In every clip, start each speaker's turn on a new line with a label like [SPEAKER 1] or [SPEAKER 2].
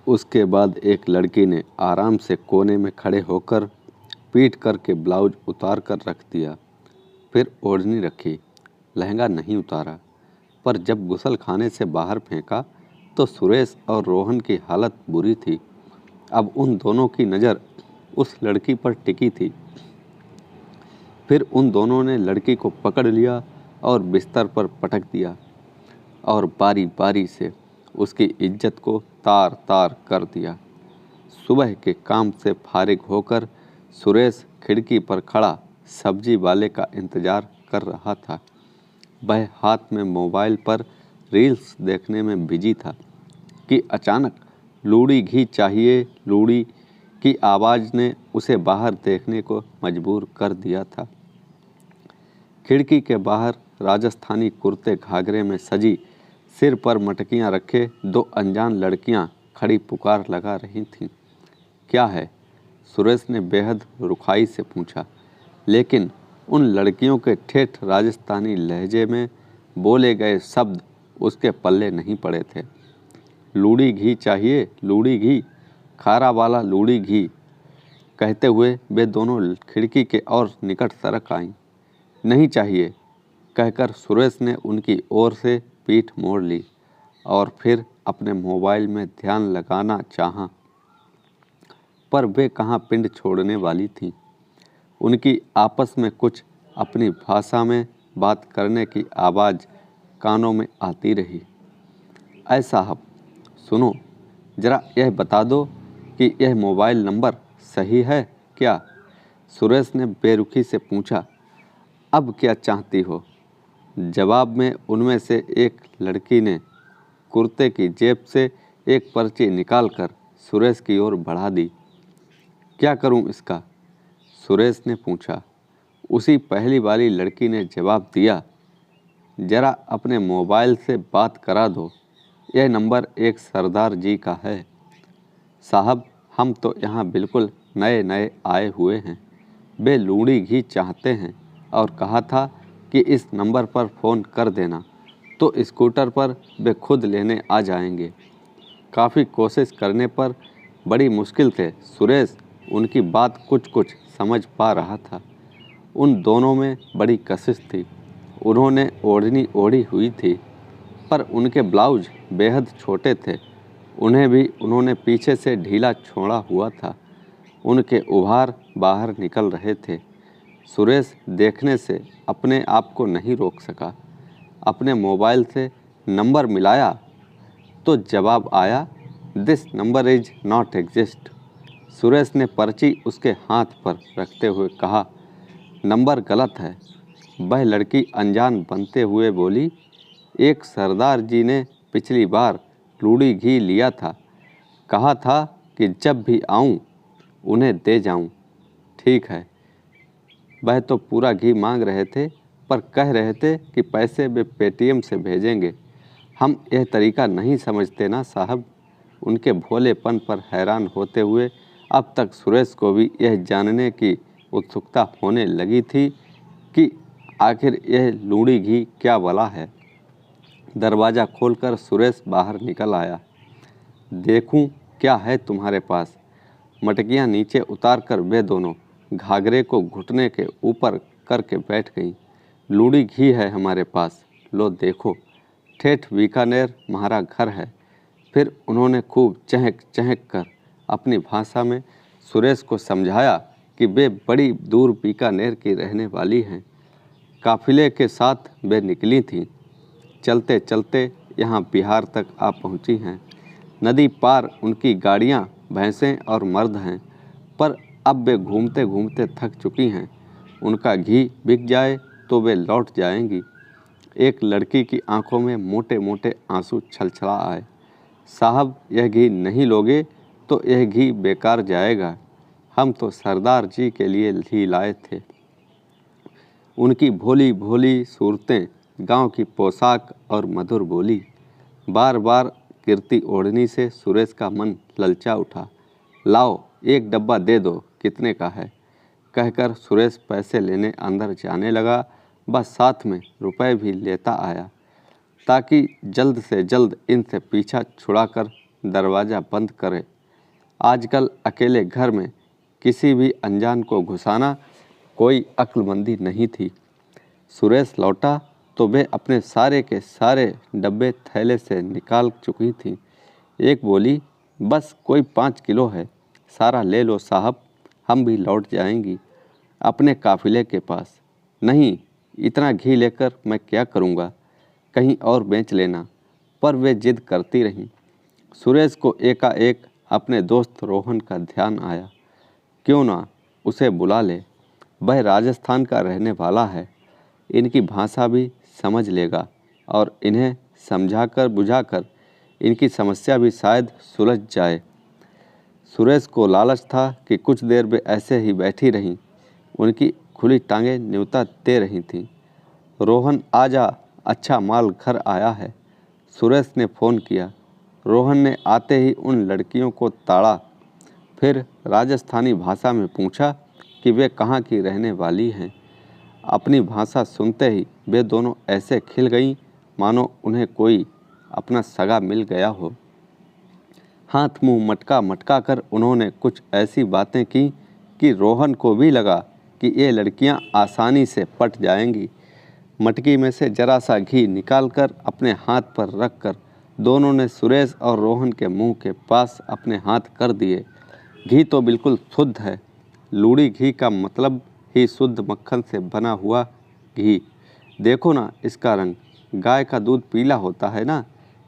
[SPEAKER 1] उसके बाद एक लड़की ने आराम से कोने में खड़े होकर पीठ करके ब्लाउज उतार कर रख दिया। फिर ओढ़नी रखी, लहंगा नहीं उतारा। पर जब गुसल खाने से बाहर फेंका तो सुरेश और रोहन की हालत बुरी थी। अब उन दोनों की नज़र उस लड़की पर टिकी थी। फिर उन दोनों ने लड़की को पकड़ लिया और बिस्तर पर पटक दिया और बारी बारी से उसकी इज्जत को तार तार कर दिया। सुबह के काम से फारिग होकर सुरेश खिड़की पर खड़ा सब्जी वाले का इंतज़ार कर रहा था। वह हाथ में मोबाइल पर रील्स देखने में बिजी था कि अचानक लूड़ी घी चाहिए लूड़ी की आवाज़ ने उसे बाहर देखने को मजबूर कर दिया था। खिड़की के बाहर राजस्थानी कुर्ते घाघरे में सजी, सिर पर मटकियां रखे दो अनजान लड़कियां खड़ी पुकार लगा रही थीं। क्या है? सुरेश ने बेहद रुखाई से पूछा, लेकिन उन लड़कियों के ठेठ राजस्थानी लहजे में बोले गए शब्द उसके पल्ले नहीं पड़े थे। लूड़ी घी चाहिए लूड़ी घी, खारा वाला लूड़ी घी, कहते हुए वे दोनों खिड़की के और निकट सरक आईं। नहीं चाहिए, कहकर सुरेश ने उनकी ओर से पीठ मोड़ ली और फिर अपने मोबाइल में ध्यान लगाना चाहा, पर वे कहाँ पिंड छोड़ने वाली थीं। उनकी आपस में कुछ अपनी भाषा में बात करने की आवाज़ कानों में आती रही। ऐ साहब, सुनो, ज़रा यह बता दो कि यह मोबाइल नंबर सही है क्या? सुरेश ने बेरुखी से पूछा। अब क्या चाहती हो? जवाब में उनमें से एक लड़की ने कुर्ते की जेब से एक पर्ची निकालकर सुरेश की ओर बढ़ा दी। क्या करूं इसका? सुरेश ने पूछा। उसी पहली वाली लड़की ने जवाब दिया, जरा अपने मोबाइल से बात करा दो, यह नंबर एक सरदार जी का है। साहब, हम तो यहाँ बिल्कुल नए नए आए हुए हैं। वे लूड़ी घी चाहते हैं और कहा था कि इस नंबर पर फ़ोन कर देना, तो स्कूटर पर वे खुद लेने आ जाएंगे। काफ़ी कोशिश करने पर बड़ी मुश्किल से सुरेश उनकी बात कुछ कुछ समझ पा रहा था। उन दोनों में बड़ी कशिश थी। उन्होंने ओढ़नी ओढ़ी हुई थी, पर उनके ब्लाउज बेहद छोटे थे। उन्हें भी उन्होंने पीछे से ढीला छोड़ा हुआ था। उनके उभार बाहर निकल रहे थे। सुरेश देखने से अपने आप को नहीं रोक सका। अपने मोबाइल से नंबर मिलाया तो जवाब आया, this number is not exist. Suresh ने पर्ची उसके हाथ पर रखते हुए कहा, नंबर गलत है। वह लड़की अनजान बनते हुए बोली, एक सरदार जी ने पिछली बार लूड़ी घी लिया था, कहा था कि जब भी आऊं उन्हें दे जाऊं। ठीक है। वह तो पूरा घी मांग रहे थे, पर कह रहे थे कि पैसे वे पेटीएम से भेजेंगे। हम यह तरीका नहीं समझते ना साहब। उनके भोलेपन पर हैरान होते हुए अब तक सुरेश को भी यह जानने की उत्सुकता होने लगी थी कि आखिर यह लूड़ी घी क्या भला है। दरवाज़ा खोलकर सुरेश बाहर निकल आया। देखूं क्या है तुम्हारे पास? मटकियां नीचे उतारकर वे दोनों घाघरे को घुटने के ऊपर करके बैठ गईं। लूड़ी घी है हमारे पास, लो देखो, ठेठ बीकानेर हमारा घर है। फिर उन्होंने खूब चहक चहक कर अपनी भाषा में सुरेश को समझाया कि वे बड़ी दूर बीकानेर की रहने वाली हैं। काफिले के साथ वे निकली थीं। चलते चलते यहाँ बिहार तक आ पहुँची हैं। नदी पार उनकी गाड़ियाँ, भैंसें और मर्द हैं, पर अब वे घूमते घूमते थक चुकी हैं। उनका घी बिक जाए तो वे लौट जाएंगी। एक लड़की की आंखों में मोटे मोटे आंसू छलछला आए। साहब, यह घी नहीं लोगे तो यह घी बेकार जाएगा। हम तो सरदार जी के लिए घी लाए थे। उनकी भोली भोली सूरतें, गांव की पोशाक और मधुर बोली, बार बार गिरती ओढ़नी से सुरेश का मन ललचा उठा। लाओ, एक डब्बा दे दो, कितने का है? कहकर सुरेश पैसे लेने अंदर जाने लगा। बस साथ में रुपए भी लेता आया ताकि जल्द से जल्द इनसे पीछा छुड़ाकर दरवाज़ा बंद करे। आजकल अकेले घर में किसी भी अनजान को घुसाना कोई अक्लमंदी नहीं थी। सुरेश लौटा तो वे अपने सारे के सारे डब्बे थैले से निकाल चुकी थीं। एक बोली, बस कोई 5 किलो है, सारा ले लो साहब, हम भी लौट जाएंगी अपने काफिले के पास। नहीं, इतना घी लेकर मैं क्या करूँगा, कहीं और बेच लेना। पर वे जिद करती रहीं। सुरेश को एकाएक अपने दोस्त रोहन का ध्यान आया। क्यों ना उसे बुला ले, वह राजस्थान का रहने वाला है, इनकी भाषा भी समझ लेगा और इन्हें समझाकर बुझाकर इनकी समस्या भी शायद सुलझ जाए। सुरेश को लालच था कि कुछ देर वे ऐसे ही बैठी रहीं। उनकी खुली टांगें न्योता दे रही थीं। रोहन, आजा, अच्छा माल घर आया है। सुरेश ने फ़ोन किया। रोहन ने आते ही उन लड़कियों को ताड़ा, फिर राजस्थानी भाषा में पूछा कि वे कहाँ की रहने वाली हैं। अपनी भाषा सुनते ही वे दोनों ऐसे खिल गईं मानो उन्हें कोई अपना सगा मिल गया हो। हाथ मुंह मटका मटका कर उन्होंने कुछ ऐसी बातें की कि रोहन को भी लगा कि ये लड़कियां आसानी से पट जाएंगी। मटकी में से जरा सा घी निकालकर अपने हाथ पर रखकर दोनों ने सुरेश और रोहन के मुंह के पास अपने हाथ कर दिए। घी तो बिल्कुल शुद्ध है। लूड़ी घी का मतलब ही शुद्ध मक्खन से बना हुआ घी। देखो ना इसका रंग, गाय का दूध पीला होता है ना,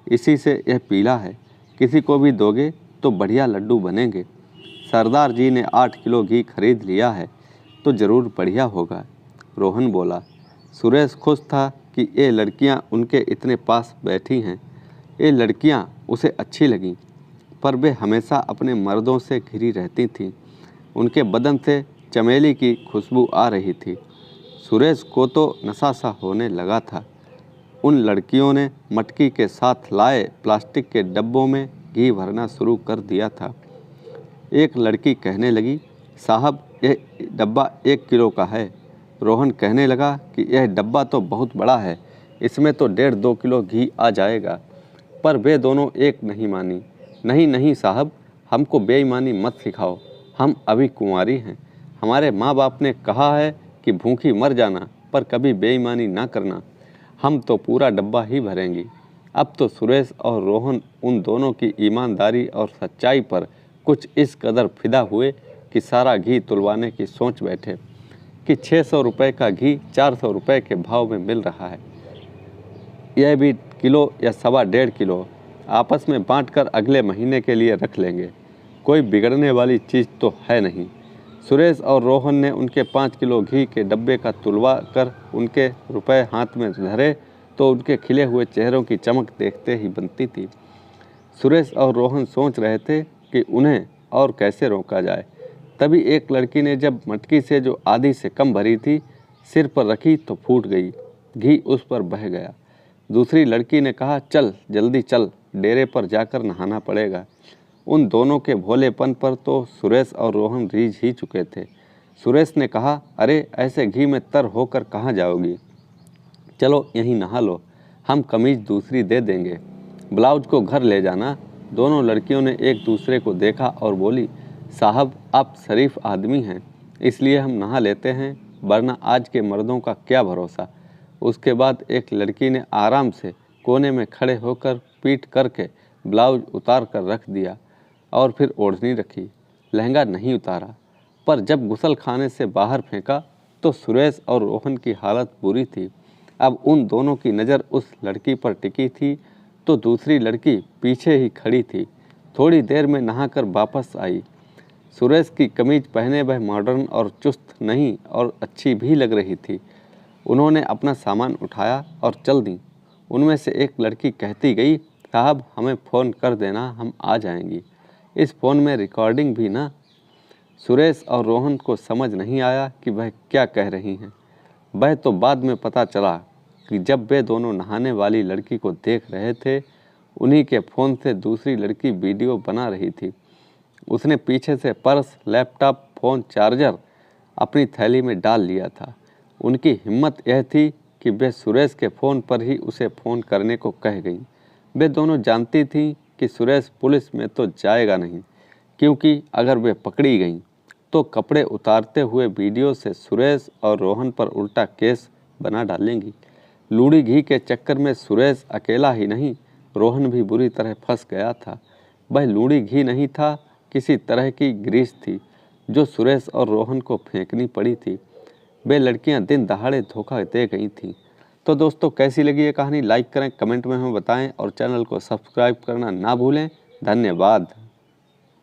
[SPEAKER 1] इसी से यह पीला है। किसी को भी दोगे तो बढ़िया लड्डू बनेंगे। सरदार जी ने 8 किलो घी खरीद लिया है तो ज़रूर बढ़िया होगा, रोहन बोला। सुरेश खुश था कि ये लड़कियां उनके इतने पास बैठी हैं। ये लड़कियां उसे अच्छी लगीं, पर वे हमेशा अपने मर्दों से घिरी रहती थीं। उनके बदन से चमेली की खुशबू आ रही थी। सुरेश को तो नशा सा होने लगा था। उन लड़कियों ने मटकी के साथ लाए प्लास्टिक के डब्बों में घी भरना शुरू कर दिया था। एक लड़की कहने लगी, साहब यह डब्बा 1 किलो का है। रोहन कहने लगा कि यह डब्बा तो बहुत बड़ा है, इसमें तो 1.5-2 किलो घी आ जाएगा। पर वे दोनों एक नहीं मानी। नहीं नहीं साहब, हमको बेईमानी मत सिखाओ, हम अभी कुंवारी हैं। हमारे माँ बाप ने कहा है कि भूखी मर जाना पर कभी बेईमानी ना करना। हम तो पूरा डब्बा ही भरेंगी। अब तो सुरेश और रोहन उन दोनों की ईमानदारी और सच्चाई पर कुछ इस कदर फिदा हुए कि सारा घी तुलवाने की सोच बैठे कि 600 रुपये का घी 400 रुपये के भाव में मिल रहा है। यह भी किलो या 1.25 किलो आपस में बांटकर अगले महीने के लिए रख लेंगे। कोई बिगड़ने वाली चीज़ तो है नहीं। सुरेश और रोहन ने उनके 5 किलो घी के डब्बे का तुलवा कर उनके रुपए हाथ में धरे तो उनके खिले हुए चेहरों की चमक देखते ही बनती थी। सुरेश और रोहन सोच रहे थे कि उन्हें और कैसे रोका जाए। तभी एक लड़की ने जब मटकी से जो आधी से कम भरी थी सिर पर रखी तो फूट गई, घी उस पर बह गया। दूसरी लड़की ने कहा, चल जल्दी चल, डेरे पर जाकर नहाना पड़ेगा। उन दोनों के भोलेपन पर तो सुरेश और रोहन रीझ ही चुके थे। सुरेश ने कहा, अरे ऐसे घी में तर होकर कहाँ जाओगी, चलो यहीं नहा लो, हम कमीज दूसरी दे देंगे, ब्लाउज को घर ले जाना। दोनों लड़कियों ने एक दूसरे को देखा और बोली, साहब आप शरीफ आदमी हैं इसलिए हम नहा लेते हैं, वरना आज के मर्दों का क्या भरोसा। उसके बाद एक लड़की ने आराम से कोने में खड़े होकर पीठ करके ब्लाउज उतार कर रख दिया और फिर ओढ़नी रखी। लहंगा नहीं उतारा, पर जब गुसल खाने से बाहर फेंका तो सुरेश और रोहन की हालत बुरी थी। अब उन दोनों की नज़र उस लड़की पर टिकी थी तो दूसरी लड़की पीछे ही खड़ी थी। थोड़ी देर में नहाकर वापस आई। सुरेश की कमीज पहने वह मॉडर्न और चुस्त नहीं और अच्छी भी लग रही थी। उन्होंने अपना सामान उठाया और चल दी। उनमें से एक लड़की कहती गई, साहब हमें फ़ोन कर देना, हम आ जाएंगी। इस फ़ोन में रिकॉर्डिंग भी ना। सुरेश और रोहन को समझ नहीं आया कि वह क्या कह रही हैं। वह तो बाद में पता चला कि जब वे दोनों नहाने वाली लड़की को देख रहे थे, उन्हीं के फ़ोन से दूसरी लड़की वीडियो बना रही थी। उसने पीछे से पर्स, लैपटॉप, फ़ोन, चार्जर अपनी थैली में डाल लिया था। उनकी हिम्मत यह थी कि वे सुरेश के फ़ोन पर ही उसे फ़ोन करने को कह गईं। वे दोनों जानती थीं कि सुरेश पुलिस में तो जाएगा नहीं, क्योंकि अगर वे पकड़ी गईं तो कपड़े उतारते हुए वीडियो से सुरेश और रोहन पर उल्टा केस बना डालेंगी। लूड़ी घी के चक्कर में सुरेश अकेला ही नहीं, रोहन भी बुरी तरह फंस गया था। वह लूड़ी घी नहीं था, किसी तरह की ग्रीस थी जो सुरेश और रोहन को फेंकनी पड़ी थी। वे लड़कियां दिन दहाड़े धोखा दे गई थीं। तो दोस्तों, कैसी लगी ये कहानी? लाइक करें, कमेंट में हमें बताएं और चैनल को सब्सक्राइब करना ना भूलें। धन्यवाद।